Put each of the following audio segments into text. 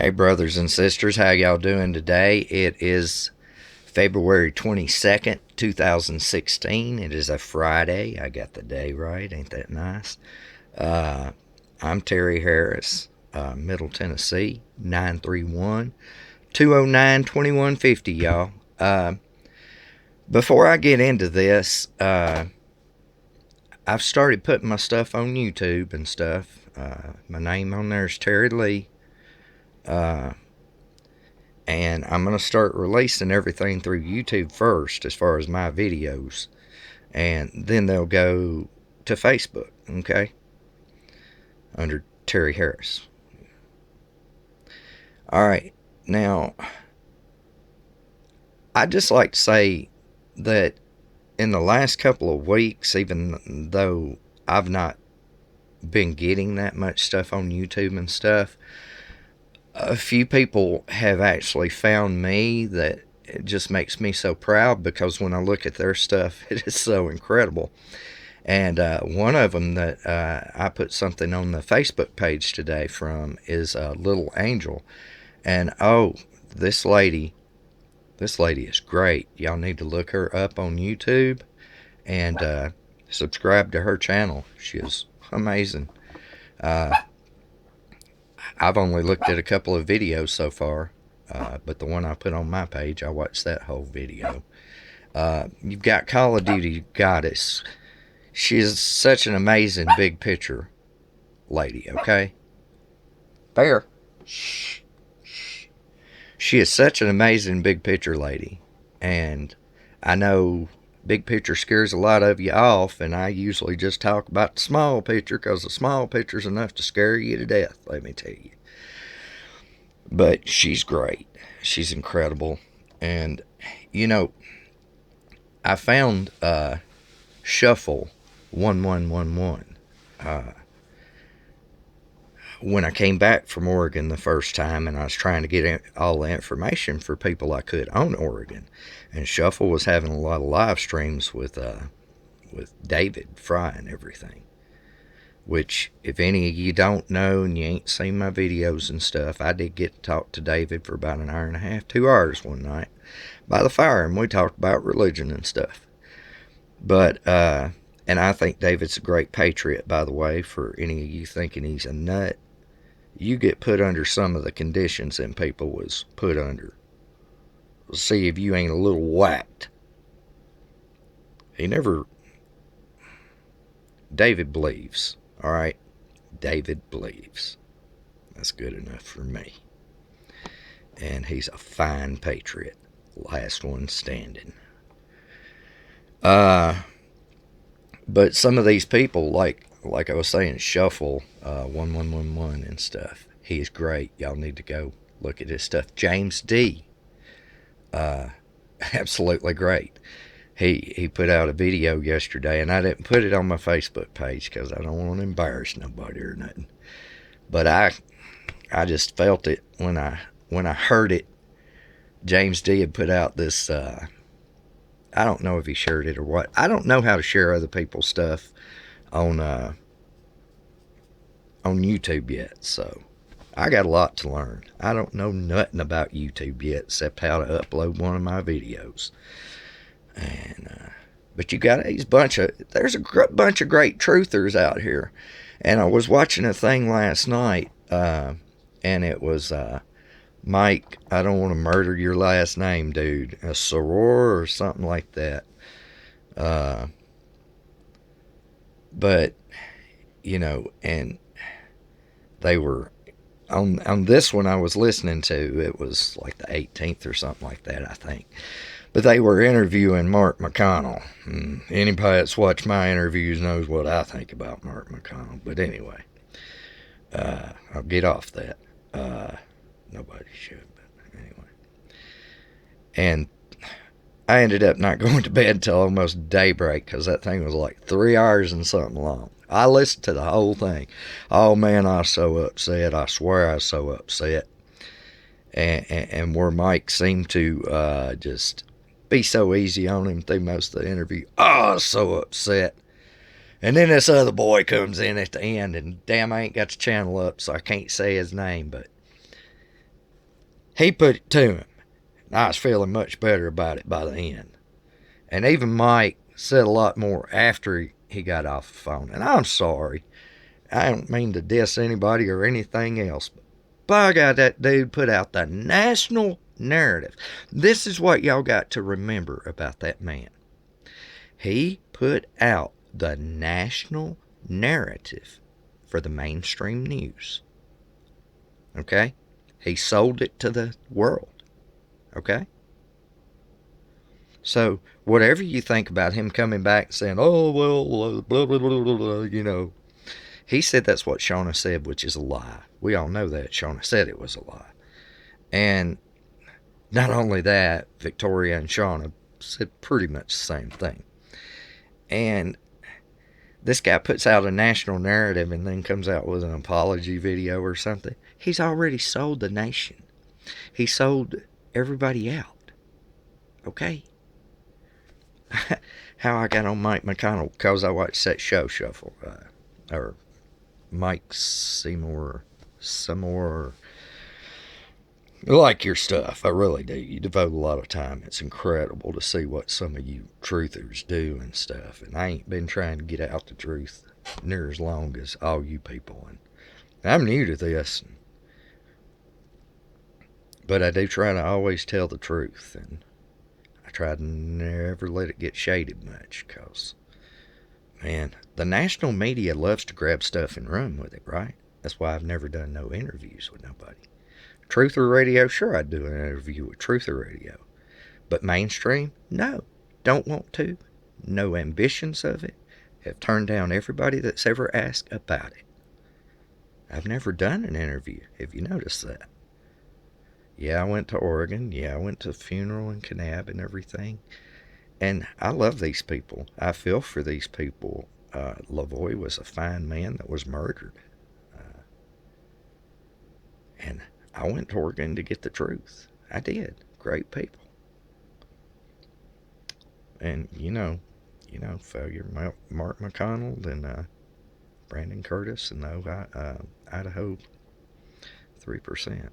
Hey brothers and sisters, how y'all doing today? It is February 22nd, 2016. It is a Friday. I got the day right. Ain't that nice? I'm Terry Harris, Middle Tennessee, 931-209-2150, y'all. Before I get into this, I've started putting my stuff on YouTube and stuff. My name on there is Terry Lee. And I'm going to start releasing everything through YouTube first as far as my videos. And then they'll go to Facebook, okay? Under Terry Harris. Alright, now, I'd just like to say that in the last couple of weeks, even though I've not been getting that much stuff on YouTube and stuff, a few people have actually found me that it just makes me so proud, because when I look at their stuff, it is so incredible. And one of them that I put something on the Facebook page today from is Little Angel. And oh, this lady is great. Y'all need to look her up on YouTube and subscribe to her channel. She is amazing. I've only looked at a couple of videos so far, but the one I put on my page, I watched that whole video. You've got Call of Duty Goddess. She is such an amazing big picture lady, okay? Bear. Shh. Shh. She is such an amazing big picture lady. And I know big picture scares a lot of you off, and I usually just talk about the small picture, because the small picture is enough to scare you to death, let me tell you. But she's great. She's incredible. And, you know, I found Shuffle 1111 when I came back from Oregon the first time, and I was trying to get all the information for people I could on Oregon. And Shuffle was having a lot of live streams with David Fry and everything. Which, if any of you don't know and you ain't seen my videos and stuff, I did get to talk to David for about an hour and a half, 2 hours one night by the fire, and we talked about religion and stuff. But, and I think David's a great patriot, by the way. For any of you thinking he's a nut, you get put under some of the conditions them people was put under. See if you ain't a little whacked. David believes. All right, David believes. That's good enough for me. And he's a fine patriot. Last one standing. But some of these people, like I was saying, Shuffle 1111 and stuff, he's great. Y'all need to go look at his stuff. James D. Absolutely great. He put out a video yesterday, and I didn't put it on my Facebook page because I don't want to embarrass nobody or nothing. But I just felt it when I heard it. James D had put out this. I don't know if he shared it or what. I don't know how to share other people's stuff on YouTube yet, so I got a lot to learn. I don't know nothing about YouTube yet except how to upload one of my videos. And but you got there's a bunch of great truthers out here. And I was watching a thing last night, and it was Mike, I don't want to murder your last name, dude, a Serour or something like that. But you know, and they were on this one I was listening to. It was like the 18th or something like that, I think. But they were interviewing Mark McConnell. Anybody that's watched my interviews knows what I think about Mark McConnell. But anyway, I'll get off that. Nobody should, but anyway. And I ended up not going to bed until almost daybreak, because that thing was like 3 hours and something long. I listened to the whole thing. Oh man, I was so upset. I swear I was so upset. And where Mike seemed to just be so easy on him through most of the interview. Oh, I was so upset. And then this other boy comes in at the end, and damn, I ain't got the channel up, so I can't say his name, but He put it to him. And I was feeling much better about it by the end. And even Mike said a lot more after he got off the phone. And I'm sorry. I don't mean to diss anybody or anything else. But by God, that dude put out the national narrative. This is what y'all got to remember about that man. He put out the national narrative for the mainstream news. Okay? He sold it to the world. Okay? So, whatever you think about him coming back and saying, oh, well, blah, blah, blah, blah, blah, you know, he said that's what Shauna said, which is a lie. We all know that. Shauna said it was a lie. And not only that, Victoria and Shauna said pretty much the same thing. And this guy puts out a national narrative and then comes out with an apology video or something. He's already sold the nation. He sold everybody out. Okay? How I got on Mike McConnell, because I watched that show Shuffle, or Mike Seymour, I like your stuff. I really do. You devote a lot of time. It's incredible to see what some of you truthers do and stuff. And I ain't been trying to get out the truth near as long as all you people. And I'm new to this. But I do try to always tell the truth. And I try to never let it get shaded much. Because, man, the national media loves to grab stuff and run with it, right? That's why I've never done no interviews with nobody. Truther Radio, sure, I'd do an interview with Truther Radio. But mainstream, no. Don't want to. No ambitions of it. Have turned down everybody that's ever asked about it. I've never done an interview. Have you noticed that? Yeah, I went to Oregon. Yeah, I went to the funeral in Kanab and everything. And I love these people. I feel for these people. Lavoie was a fine man that was murdered. And I went to Oregon to get the truth. I did. Great people. And, failure. Mark McConnell and Brandon Curtis and Idaho 3%. It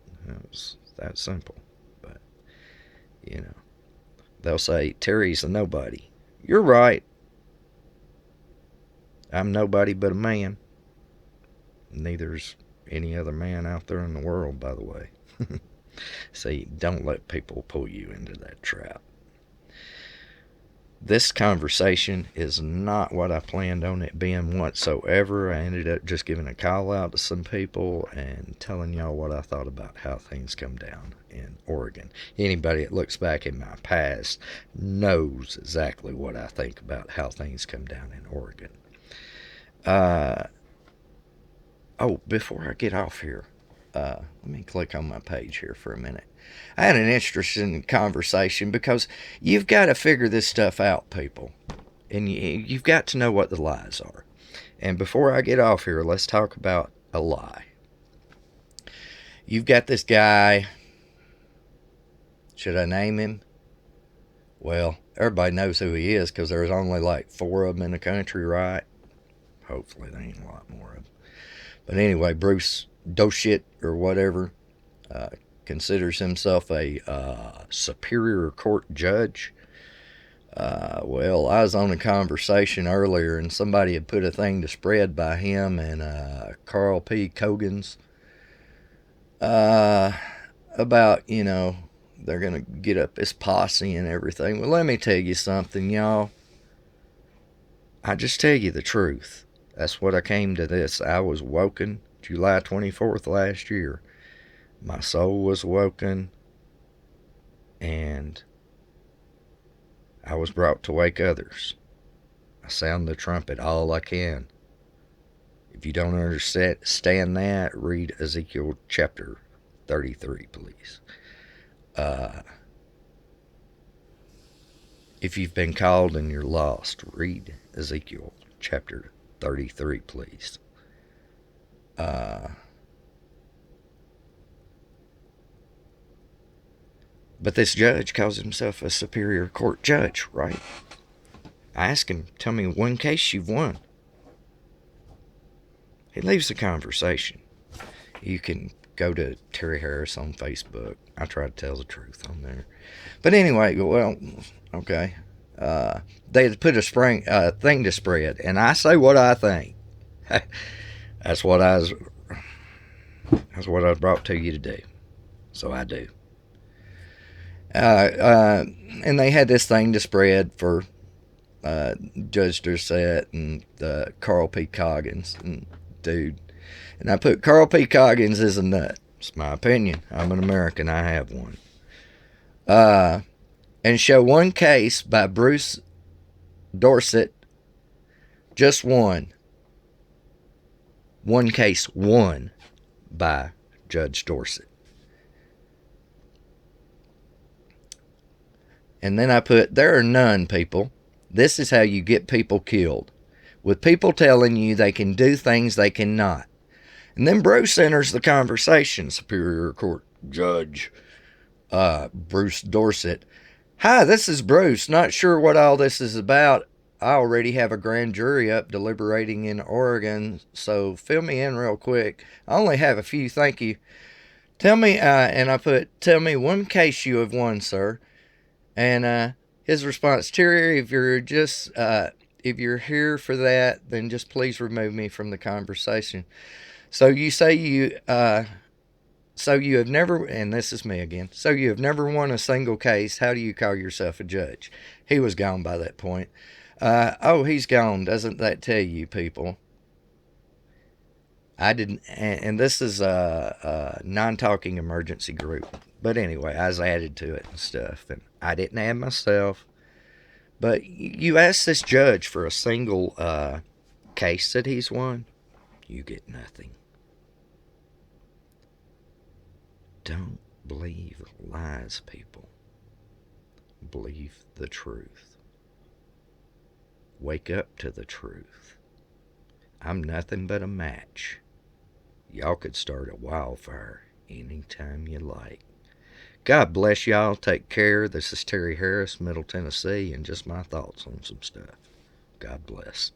was that simple. But, they'll say, Terry's a nobody. You're right. I'm nobody but a man. Neither's any other man out there in the world, by the way. See, don't let people pull you into that trap. This conversation is not what I planned on it being whatsoever. I ended up just giving a call out to some people and telling y'all what I thought about how things come down in Oregon. Anybody that looks back in my past knows exactly what I think about how things come down in Oregon. Before I get off here, let me click on my page here for a minute. I had an interesting conversation because you've got to figure this stuff out, people. And you've got to know what the lies are. And before I get off here, let's talk about a lie. You've got this guy. Should I name him? Well, everybody knows who he is because there's only like 4 of them in the country, right? Hopefully there ain't a lot more of them. But anyway, Bruce Doshit or whatever considers himself a superior court judge. Well, I was on a conversation earlier and somebody had put a thing to spread by him and Carl P. Cogan's about, they're going to get up this posse and everything. Well, let me tell you something, y'all. I just tell you the truth. That's what I came to this. I was woken July 24th last year. My soul was woken, and I was brought to wake others. I sound the trumpet all I can. If you don't understand that, read Ezekiel chapter 33, please. If you've been called and you're lost, read Ezekiel chapter 33, please. But this judge calls himself a superior court judge, right? I ask him, tell me one case you've won. He leaves the conversation. You can go to Terry Harris on Facebook. I try to tell the truth on there. But anyway, well, okay. They put a thing to spread, and I say what I think. That's what I was. That's what I was brought to you to do. So I do. And they had this thing to spread for Judge Dorsett and Carl P. Coggins. And dude. And I put Carl P. Coggins is a nut. It's my opinion. I'm an American. I have one. And show one case by Bruce Dorsett. Just one. One case won by Judge Dorsett. And then I put, there are none, people. This is how you get people killed. With people telling you they can do things they cannot. And then Bruce enters the conversation. Superior Court Judge Bruce Dorsett. Hi, this is Bruce. Not sure what all this is about. I already have a grand jury up deliberating in Oregon, so fill me in real quick. I only have a few, thank you. Tell me, and I put, tell me one case you have won, sir. And his response, Terry, if you're here for that, then just please remove me from the conversation. So you say so you have never, and this is me again, so you have never won a single case. How do you call yourself a judge? He was gone by that point. Oh, he's gone. Doesn't that tell you, people? I didn't, and this is a non-talking emergency group. But anyway, I was added to it and stuff, and I didn't add myself. But you ask this judge for a single case that he's won, you get nothing. Don't believe lies, people. Believe the truth. Wake up to the truth. I'm nothing but a match. Y'all could start a wildfire anytime you like. God bless y'all. Take care. This is Terry Harris, Middle Tennessee, and just my thoughts on some stuff. God bless.